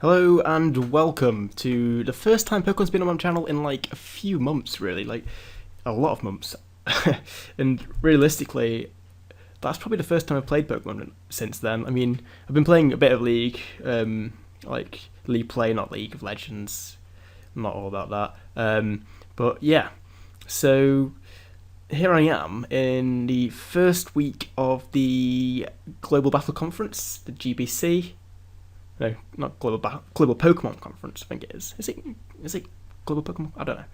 Hello and welcome to the first time Pokemon's been on my channel in like a few months, really, like a lot of months. And realistically, that's probably the first time I've played Pokemon since then. I mean, I've been playing a bit of League, like League Play, not League of Legends. I'm not all about that. But yeah, so here I am in the first week of the Global Battle Conference, the GPC. No, not Global Pokemon Conference. I think it is. Is it Global Pokemon? I don't know.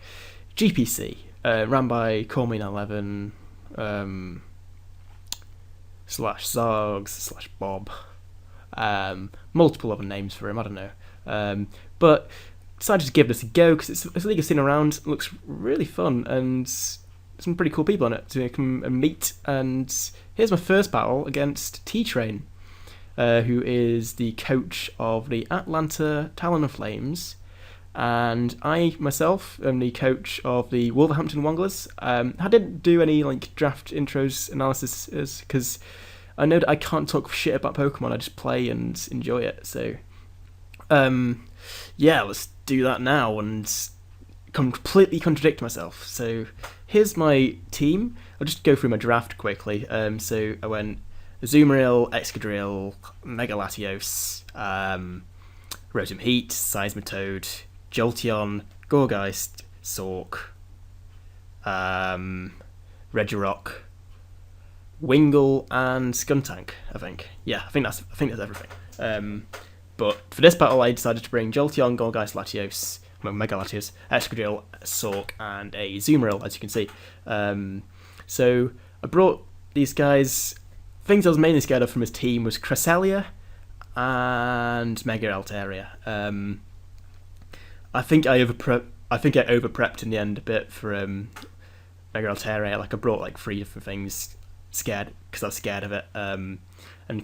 GPC, ran by Cormin11 slash Zargs slash Bob. Multiple other names for him. I don't know. But decided to give this a go because it's a league I've seen around. It looks really fun and some pretty cool people on it to come and meet. And here's my first battle against T-Train. Who is the coach of the Atlanta Talonflames, and I myself am the coach of the Wolverhampton Wongullers. I didn't do any like draft intros analysis because I know that I can't talk shit about Pokemon. I just play and enjoy it. So, yeah, let's do that now and completely contradict myself. So here's my team. I'll just go through my draft quickly. So I went Azumarill, Excadrill, Mega Latios, Rotom Heat, Seismitoad, Jolteon, Gourgeist, Sork, Regirock, Wingull, and Skuntank. I think. Yeah, I think that's everything. But for this battle, I decided to bring Jolteon, Gourgeist, Latios, Mega Latios, Excadrill, Sork, and a Azumarill, as you can see. So I brought these guys. Things I was mainly scared of from his team was Cresselia and Mega Altaria. I think I over-prepped in the end a bit for Mega Altaria. Like I brought like 3 different things, scared because I was scared of it. And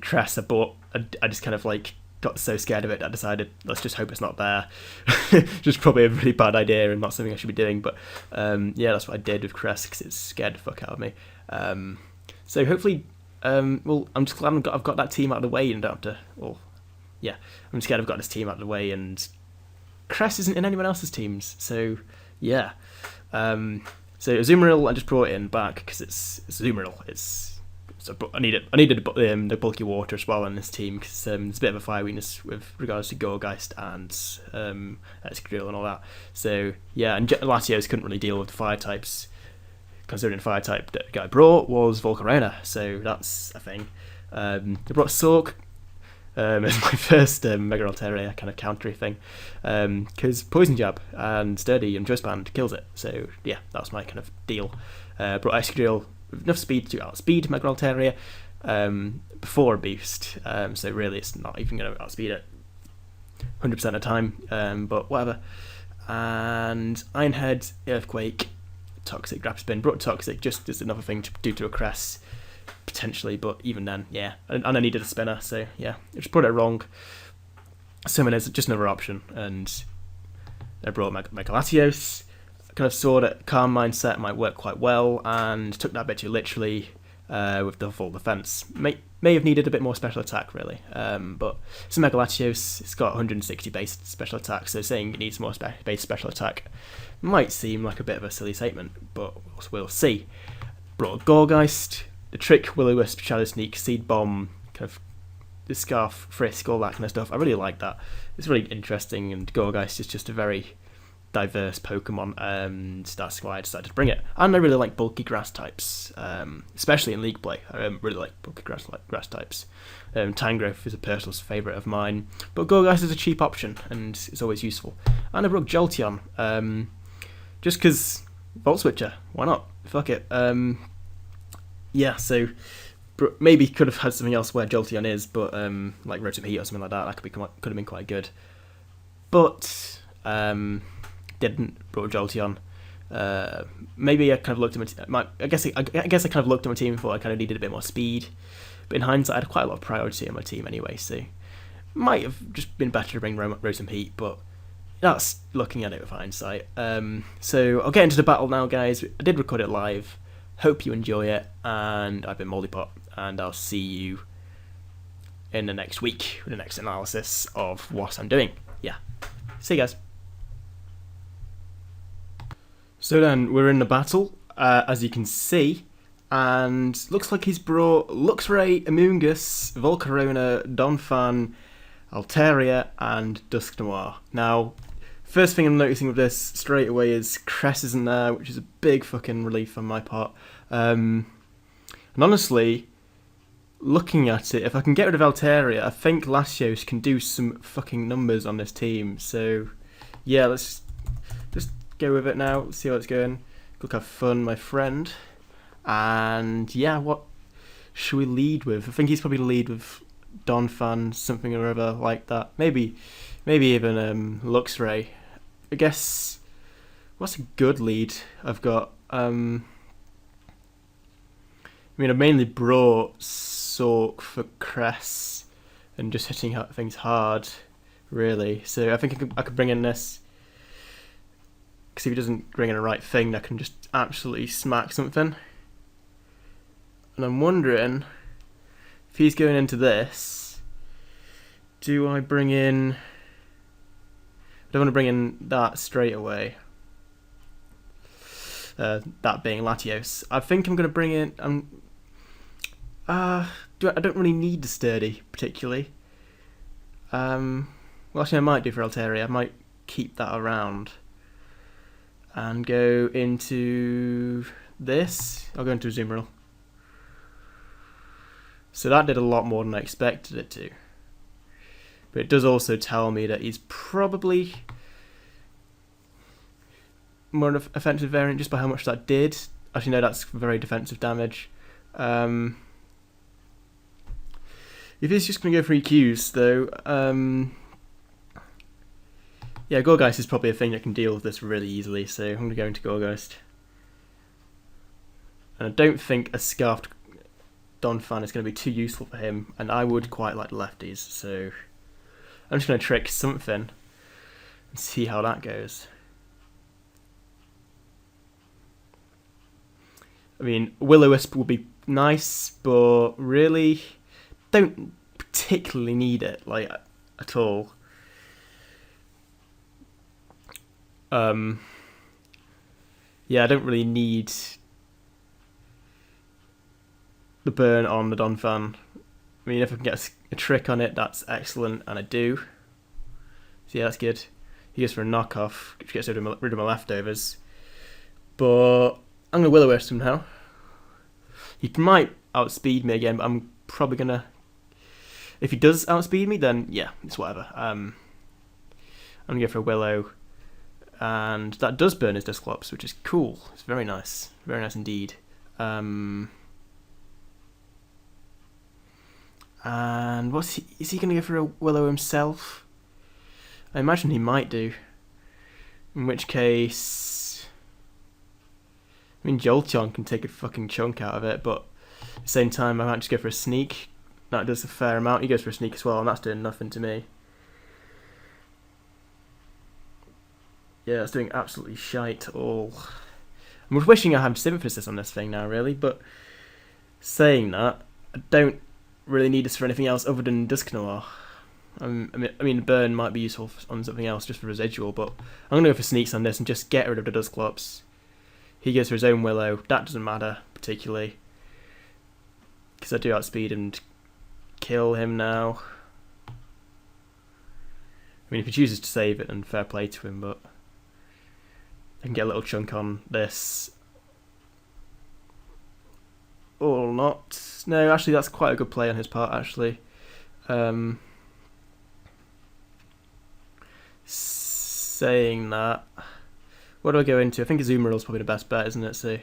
Cress, I just kind of like got so scared of it that I decided let's just hope it's not there. Just probably a really bad idea and not something I should be doing. But yeah, that's what I did with Cress because it scared the fuck out of me. So hopefully. Well, I'm just glad I've got that team out of the way and don't have to. Well, yeah, I'm just glad I've got this team out of the way and Cress isn't in anyone else's teams. So yeah, so Azumarill I just brought it in back because it's Azumarill. I needed the bulky water as well in this team because there's a bit of a fire weakness with regards to Gourgeist and Excadrill and all that. So yeah, and Latios couldn't really deal with the fire types. Considering the fire type that the guy brought was Volcarona, so that's a thing. I brought Sork as my first Mega Altaria kind of countery thing, because Poison Jab and Sturdy and Dress Band kills it, so yeah, that's my kind of deal. Brought Excadrill with enough speed to outspeed Mega Altaria before a boost, so really it's not even going to outspeed it 100% of the time, but whatever. And Ironhead, Earthquake, Toxic, Grab Spin, brought Toxic just as another thing to do to a Cress, potentially, but even then, yeah. And I needed a spinner, so yeah, I just put it wrong. Summon is just another option, and I brought Mega Latios. I kind of saw that Calm Mindset might work quite well, and took that bit too literally with the full defense. May have needed a bit more special attack, really, but it's a Mega Latios. It's got 160 base special attack, so saying it needs more base special attack might seem like a bit of a silly statement, but we'll see. Brought Gourgeist, the Trick, Will-O-Wisp, Shadow Sneak, Seed Bomb, kind of the Scarf, Frisk, all that kind of stuff. I really like that. It's really interesting, and Gourgeist is just a very diverse Pokemon, and that's why I decided to bring it. And I really like bulky grass types, especially in League Play. I really like bulky grass types. Tangrowth is a personal favourite of mine, but Gourgeist is a cheap option, and it's always useful. And I brought Jolteon, just because Volt Switcher, why not? Fuck it. Yeah, so maybe could have had something else where Jolteon is, but like Rotom Heat or something like that, that could have been quite good. But didn't brought Jolteon. Maybe I kind of looked at I guess I kind of looked at my team and thought I kind of needed a bit more speed. But in hindsight, I had quite a lot of priority on my team anyway, so might have just been better to bring Rotom Heat, but that's looking at it with hindsight. So I'll get into the battle now, guys. I did record it live. Hope you enjoy it, and I've been Mouldy, and I'll see you in the next week with the next analysis of what I'm doing. See you guys. So then we're in the battle, as you can see, and looks like he's brought Luxray, Amoonguss, Volcarona, Donphan, Altaria, and Dusknoir. Now, first thing I'm noticing with this straight away is Cress isn't there, which is a big fucking relief on my part. And honestly, looking at it, if I can get rid of Altaria, I think Latios can do some fucking numbers on this team. So, yeah, let's just go with it now, see how it's going. Look, have fun, my friend. And yeah, what should we lead with? I think he's probably lead with Donphan, something or other like that. Maybe even Luxray. I guess, what's a good lead I've got? I mean, I mainly brought Sork for Cress and just hitting things hard, really. So I think I could bring in this, because if he doesn't bring in the right thing, I can just absolutely smack something. And I'm wondering, if he's going into this, do I bring in... I don't want to bring in that straight away. That being Latios. I think I'm going to bring in... I don't really need the Sturdy, particularly. Well, actually I might do for Altaria. I might keep that around. And go into this. I'll go into Azumarill. So that did a lot more than I expected it to. But it does also tell me that he's probably more an offensive variant just by how much that did. Actually, no, that's very defensive damage. If he's just going to go for EQs, though, yeah, Gourgeist is probably a thing that can deal with this really easily, so I'm going to go into Gourgeist. And I don't think a Scarfed Donphan is going to be too useful for him, and I would quite like the lefties, so I'm just going to trick something and see how that goes. I mean, Will-O-Wisp will be nice, but really don't particularly need it, like, at all. Yeah, I don't really need the burn on the Donphan. I mean, if I can get a trick on it, that's excellent, and I do. So yeah, that's good. He goes for a knockoff, which gets rid of my leftovers. But I'm going to Will-O-Wisp somehow. He might outspeed me again, but I'm probably going to... If he does outspeed me, then yeah, it's whatever. I'm going to go for a Willow. And that does burn his Dusclops, which is cool. It's very nice. Very nice indeed. And is he going to go for a Willow himself? I imagine he might do. In which case... I mean, Jolteon can take a fucking chunk out of it, but at the same time, I might just go for a Sneak. That does a fair amount. He goes for a Sneak as well, and that's doing nothing to me. Yeah, that's doing absolutely shite all. I'm wishing I had Symphysis on this thing now, really, but saying that, I don't really need this for anything else other than Dusknoir. I mean, Burn might be useful on something else, just for residual, but I'm going to go for Sneaks on this and just get rid of the Dusclops. He goes for his own Willow. That doesn't matter, particularly, because I do outspeed and kill him now. I mean, if he chooses to save it, then fair play to him, but I can get a little chunk on this. Or not. No, actually, that's quite a good play on his part, actually. Saying that, what do I go into? I think Azumarill's probably the best bet, isn't it? So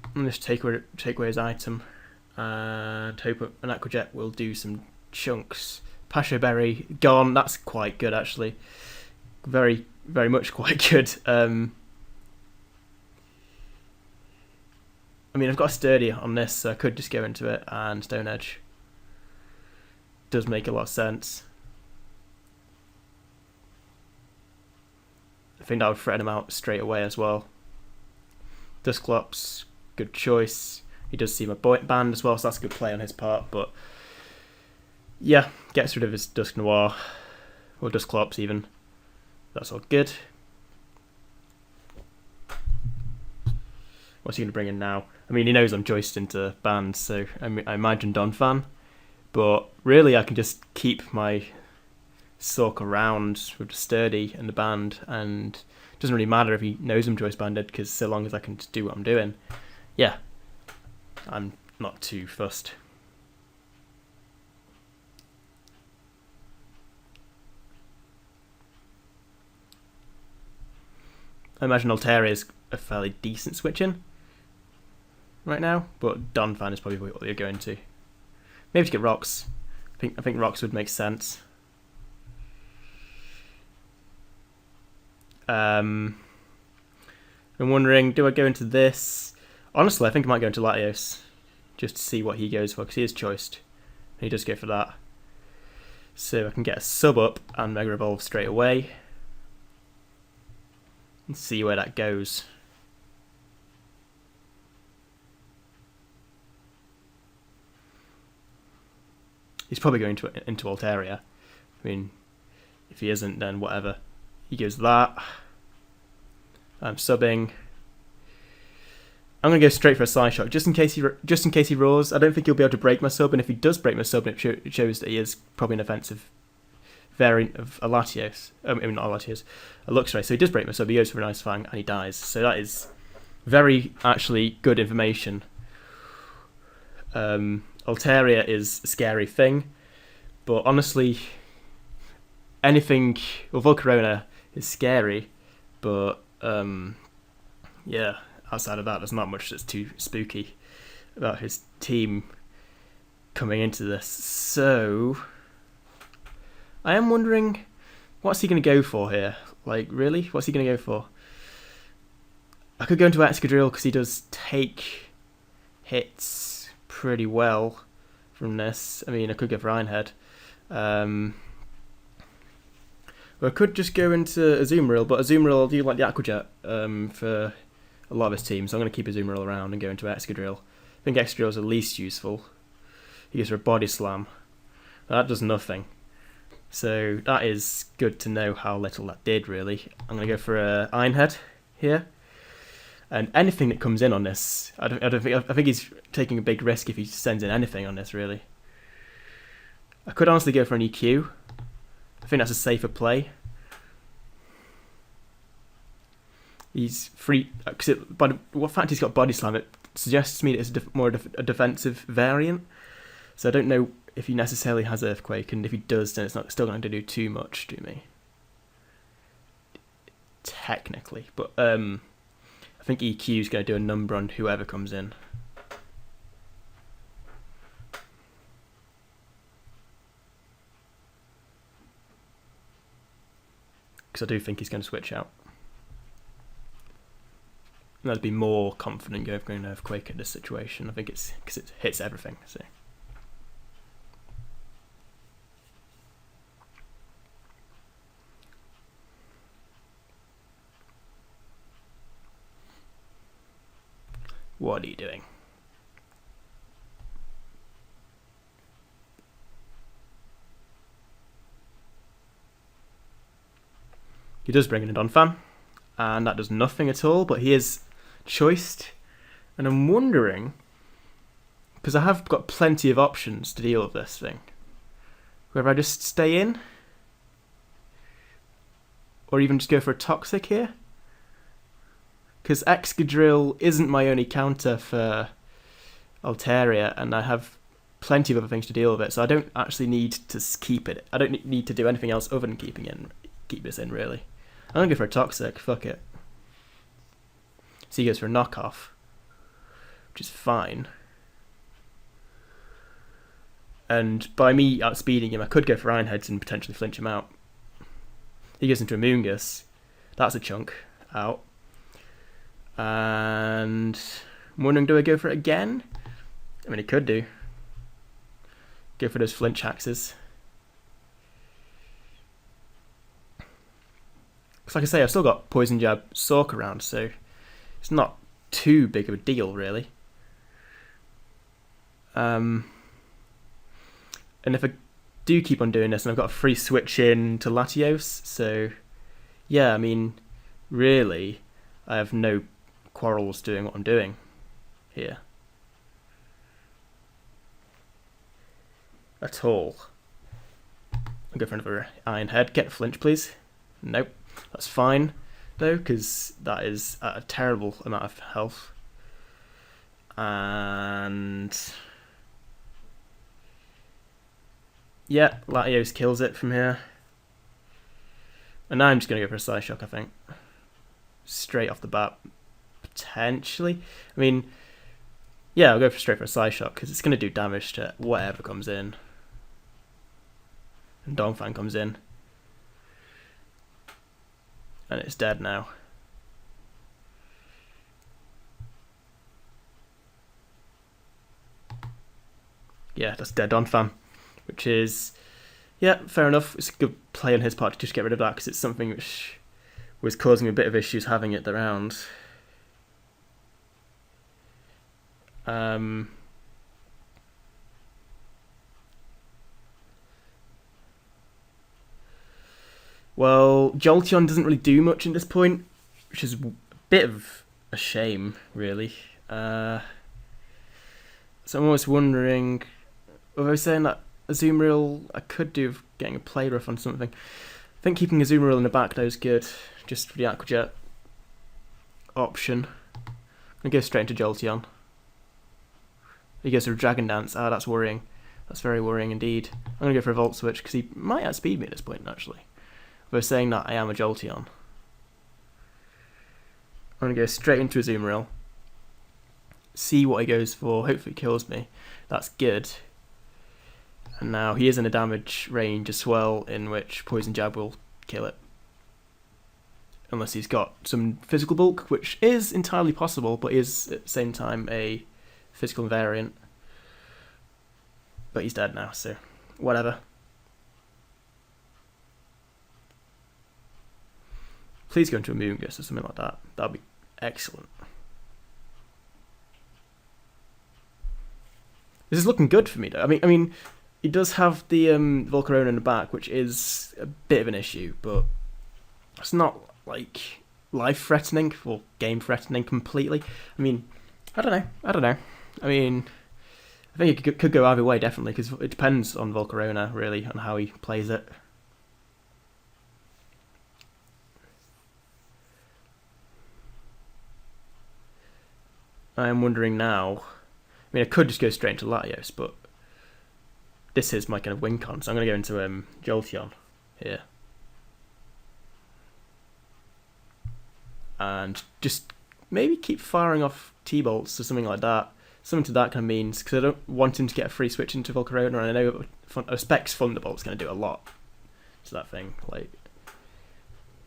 I'm going to just take away his item and hope an Aqua Jet will do some chunks. Pasho Berry gone. That's quite good, actually. Very, very much quite good. I mean, I've got a Sturdy on this, so I could just go into it, and Stone Edge does make a lot of sense. I think that would threaten him out straight away as well. Dusclops, good choice. He does see my band as well, so that's a good play on his part. But yeah, gets rid of his Dusknoir. or Dusclops even. That's all good. What's he going to bring in now? I mean, he knows I'm joisted into bands, so I imagine Donphan. But really, I can just keep my Sork around with the Sturdy and the band, and it doesn't really matter if he knows I'm joist banded, because so long as I can just do what I'm doing, yeah, I'm not too fussed. I imagine Altaria is a fairly decent switch in right now, but Donphan is probably what you're going to. Maybe to get rocks. I think rocks would make sense. I'm wondering, do I go into this? Honestly, I think I might go into Latios just to see what he goes for, because he is choiced. And he does go for that. So I can get a sub up and Mega Evolve straight away. And see where that goes. He's probably going into Altaria. I mean, if he isn't, then whatever. He goes that. I'm subbing. I'm gonna go straight for a Psy Shock, just in case he roars. I don't think he'll be able to break my sub, and if he does break my sub, it shows that he is probably an offensive variant of a Latios. I mean, not a Latios, a Luxray. So he does break my sub. He goes for a nice Fang, and he dies. So that is very actually good information. Altaria is a scary thing, but honestly, anything. Well, Volcarona is scary, but yeah. Outside of that, there's not much that's too spooky about his team coming into this. So I am wondering, what's he going to go for here? Like, really? What's he going to go for? I could go into Excadrill because he does take hits pretty well from this. I mean, I could go for Ironhead. Or I could just go into Azumarill, but Azumarill, do you like the Aqua Jet for a lot of his team, so I'm going to keep Azumarill around and go into Excadrill. I think Excadrill is the least useful. He goes for a Body Slam. That does nothing. So that is good to know how little that did, really. I'm going to go for a Ironhead here. And anything that comes in on this, I think he's taking a big risk if he sends in anything on this, really. I could honestly go for an EQ. I think that's a safer play. He's free, because what fact he's got Body Slam, it suggests to me that it's more a defensive variant. So I don't know if he necessarily has Earthquake, and if he does, then it's not still going to do too much to me. Technically, but I think EQ is going to do a number on whoever comes in. Because I do think he's going to switch out. And I'd be more confident going Earthquake in this situation. I think it's because it hits everything. So. What are you doing? He does bring in a Donphan, and that does nothing at all, but he is choiced, and I'm wondering, because I have got plenty of options to deal with this thing, whether I just stay in, or even just go for a Toxic here, because Excadrill isn't my only counter for Altaria, and I have plenty of other things to deal with it, so I don't actually need to keep it. I don't need to do anything else other than keep this in, really. I'm going to go for a Toxic, fuck it. So he goes for a knockoff, which is fine. And by me outspeeding him, I could go for Ironheads and potentially flinch him out. He goes into a Moongus. That's a chunk out. And I'm wondering, do I go for it again? I mean, he could do. Go for those flinch axes. Because like I say, I've still got Poison Jab Sork around, so it's not too big of a deal, really. And if I do keep on doing this, and I've got a free switch in to Latios, so yeah, I mean, really, I have no quarrels doing what I'm doing here. At all. I'll go for another Iron Head. Get flinch, please. Nope. That's fine, though, because that is at a terrible amount of health. And yeah, Latios kills it from here. And now I'm just going to go for a Side Shock, I think. Straight off the bat, potentially. I mean, yeah, I'll go straight for a Side Shock, because it's going to do damage to whatever comes in. And Donphan comes in. And it's dead now. Yeah, that's dead Donphan. Which is, yeah, fair enough. It's a good play on his part to just get rid of that, because it's something which was causing me a bit of issues having it around. Well, Jolteon doesn't really do much in this point, which is a bit of a shame, really. So I'm always wondering, although I was saying that Azumarill I could do with getting a play rough on something. I think keeping Azumarill in the back though is good, just for the Aqua Jet option. I'm going to go straight into Jolteon. He goes for a Dragon Dance. Ah, that's worrying. That's very worrying indeed. I'm going to go for a Volt Switch, because he might outspeed me at this point, actually. We're saying that I am a Jolteon. I'm going to go straight into Azumarill. See what he goes for. Hopefully he kills me. That's good. And now he is in a damage range as well, in which Poison Jab will kill it. Unless he's got some physical bulk, which is entirely possible, but is at the same time a physical variant. But he's dead now, so whatever. Please go into a Moongus or something like that. That would be excellent. This is looking good for me, though. I mean, he does have the Volcarona in the back, which is a bit of an issue, but it's not like life-threatening or game-threatening completely. I mean, I don't know. I mean, I think it could go either way, definitely, because it depends on Volcarona, really, on how he plays it. I am wondering now. I mean, I could just go straight into Latios, but this is my kind of win con, so I'm going to go into Jolteon here. And just maybe keep firing off T-Bolts or something like that. Something to that kind of means, because I don't want him to get a free switch into Volcarona, and I know Specs Thunderbolt's going to do a lot to that thing. Like,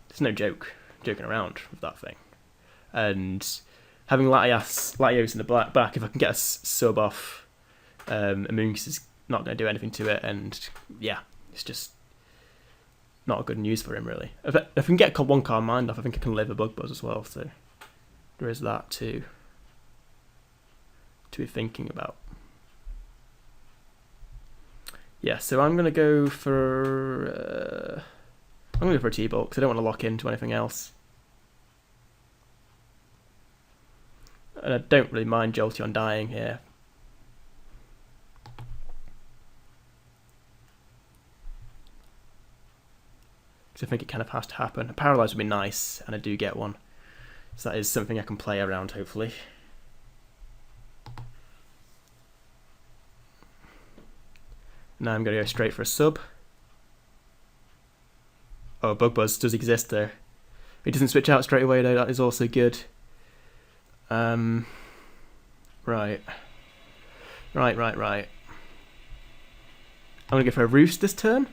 there's no joking around with that thing. And having Latios in the back, if I can get a sub off, Amoonguss is not going to do anything to it, and yeah, it's just not good news for him, really. If I can get one Calm Mind off, I think I can live a Bug Buzz as well, so there is that too to be thinking about. Yeah, so I'm going to go for a T-Bolt, because I don't want to lock into anything else. And I don't really mind Jolteon dying here. Because I think it kind of has to happen. A Paralyze would be nice, and I do get one. So that is something I can play around, hopefully. Now I'm going to go straight for a sub. Oh, Bug Buzz does exist there. It doesn't switch out straight away though, that is also good. Right. I'm going to go for a Roost this turn.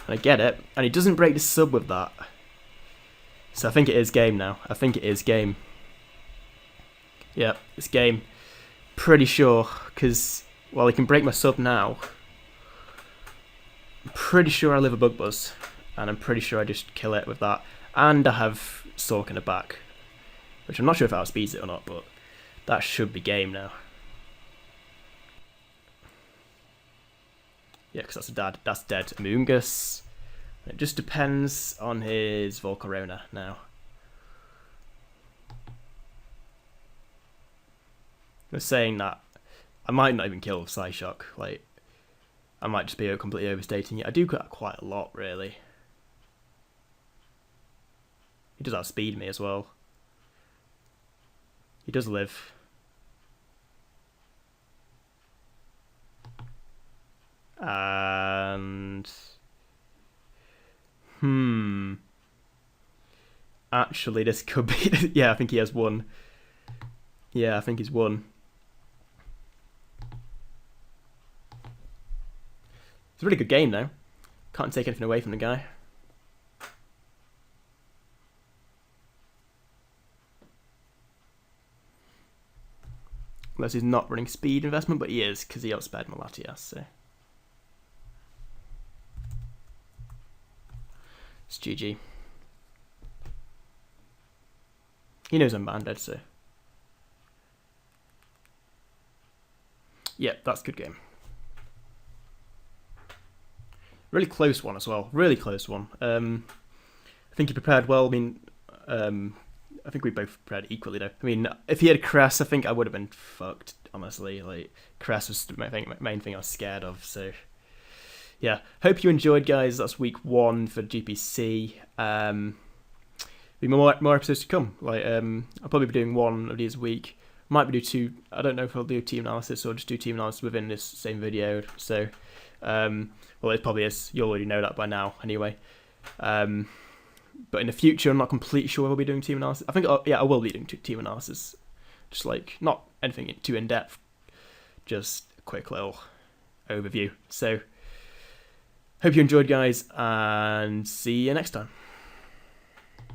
And I get it. And he doesn't break the sub with that. So I think it is game now. Yeah, it's game. Pretty sure, because, well, he can break my sub now. I'm pretty sure I live a Bug Buzz. And I'm pretty sure I just kill it with that. And I have Sork in the back, which I'm not sure if it outspeeds it or not, but that should be game now. Yeah, because that's dead. Amoongus. It just depends on his Volcarona now. I was saying that I might not even kill Psyshock. Like, I might just be completely overstating it. I do get quite a lot, really. He does outspeed me as well. He does live. And... Actually, this could be... yeah, I think he has won. Yeah, I think he's won. It's a really good game, though. Can't take anything away from the guy. Unless he's not running speed investment, but he is, because he outsped Malatias, so... It's GG. He knows I'm banded, so... Yeah, that's a good game. Really close one as well. Really close one. I think he prepared well. I mean, I think we both prepared equally, though. I mean, if he had Cress, I think I would have been fucked, honestly. Like, Cress was the main thing I was scared of, so... Yeah, hope you enjoyed, guys. That's week 1 for GPC. Be more episodes to come. Like, I'll probably be doing 1 of these a week. Might be do 2. I don't know if I'll do team analysis or just do team analysis within this same video. So, well, it probably is. You already know that by now, anyway. But in the future, I'm not completely sure I'll be doing team analysis. I think, yeah, I will be doing team analysis. Just like not anything too in depth. Just a quick little overview. So, hope you enjoyed, guys, and see you next time.